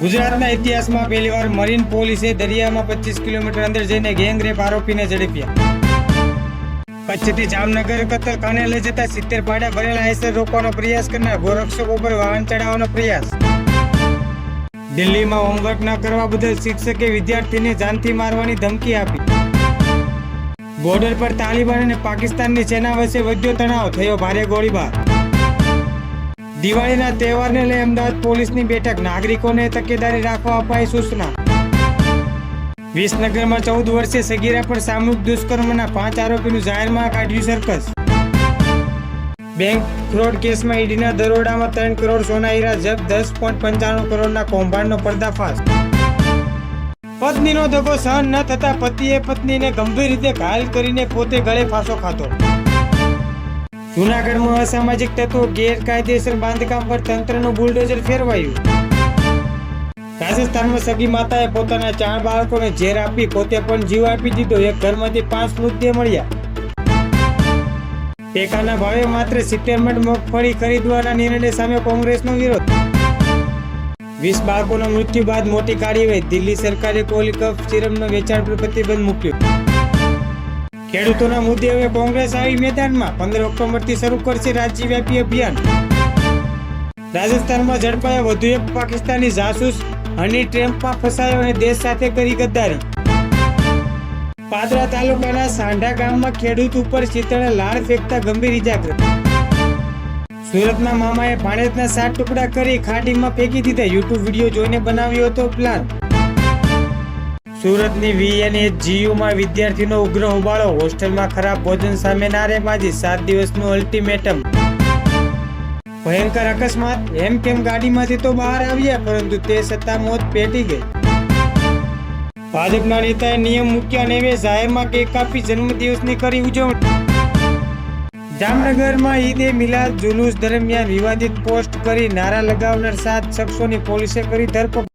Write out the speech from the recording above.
ગુજરાતના ઇતિહાસમાં પહેલીવાર મરીન પોલીસે દરિયામાં 25 કિલોમીટર અંદર જઈને ગેંગરેપ આરોપીને ઝડપ્યા. કચ્છથી જામનગર કતલખાને લઈ જતા 70 પાડા ભરેલા આઈસર રોકવાનો પ્રયાસ કરનાર ગોરક્ષકો પર વાહન ચડાવવાનો પ્રયાસ. દિલ્હીમાં હોમવર્ક ન કરવા બદલ શિક્ષકે વિદ્યાર્થીને જાનથી મારવાની ધમકી આપી. બોર્ડર પર તાલિબાન અને પાકિસ્તાનની સેના વચ્ચે વધ્યો તણાવ, થયો ભારે ગોળીબાર. દિવાળીના તહેવારને લઈ અમદાવાદ પોલીસની બેઠક, નાગરિકોને તકેદારી રાખવા અપાઈ સૂચના. વિસનગરમાં 14 વર્ષીય સગીરા પર સામૂહિક દુષ્કર્મના 5 આરોપીનું જાહેરમાં કાઢ્યું સર્કસ. બેંક ફ્રોડ કેસમાં ઈડીના દરોડામાં 3 કરોડ સોના હીરા જપ્ત, 10.95 કરોડના કૌભાંડનો પર્દાફાશ. પત્નીનો દગો સહન ન થતા પતિએ પત્નીને ગંભીર રીતે ઘાયલ કરીને પોતે ગળે ફાંસો ખાધો. જૂનાગઢમાં અસામાજિક તત્વો ગેરકાયદેસર બાંધકામ પર તંત્રનું બુલડોઝર ફેરવાયું. રાજસ્થાનમાં સગી માતાએ પોતાના 4 બાળકોને ઝેર આપી પોતે પણ જીવ આપી દીધો. એક ઘરમાંથી 5 મૃતદેહ મળ્યા. ટેકાના ભાવે માત્ર 70 મણ મગફળી ખરીદવાના નિર્ણય સામે કોંગ્રેસનો વિરોધ. 20 બાળકોના મૃત્યુ બાદ મોટી કાર્યવાહી. દિલ્હી સરકારે કોલિકફ સિરમનો વેચાણ પર પ્રતિબંધ મૂક્યો. ખેડૂતોના મુદ્દે હવે કોંગ્રેસ આવી મેદાનમાં. 15 ઓક્ટોબરથી શરૂ કરશે રાજ્યવ્યાપી અભિયાન. રાજસ્થાનમાં ઝડપાયા વધુ એક પાકિસ્તાની જાસૂસ. હની ટ્રેપમાં ફસાયો અને દેશ સાથે કરી ગદ્દારી. પાદરા તાલુકાના સાંઢા ગામમાં ખેડૂત ઉપર શીતળે લાળ ફેંકતા ગંભીર ઇજાગ્રસ્ત. સુરતના મામાએ ભાણેજના 7 ટુકડા કરી ખાડીમાં ફેંકી દીધા. યુટ્યુબ વિડીયો જોઈને બનાવ્યો હતો પ્લાન. સુરતની VNHGUમાં વિદ્યાર્થીનો ઉગ્ર હોબાળો. હોસ્ટેલમાં ખરાબ ભોજન સામે નારેબાજી. 7 દિવસનું અલ્ટિમેટમ. ભયંકર અકસ્માત. કેમ ગાડીમાંથી તો બહાર આવ્યા પરંતુ તે છતાં મોત પેટી ગઈ. ભાજપના નેતાએ નિયમ મૂક્યા નેવે જાહેરમાં કેક કાપી જન્મદિવસની કરી ઉજવણી. જામનગરમાં ઈદે મિલાદ જુલુસ દરમિયાન વિવાદિત પોસ્ટ કરી નારા લગાવનાર 7 શખ્સોની પોલીસે કરી ધરપકડ.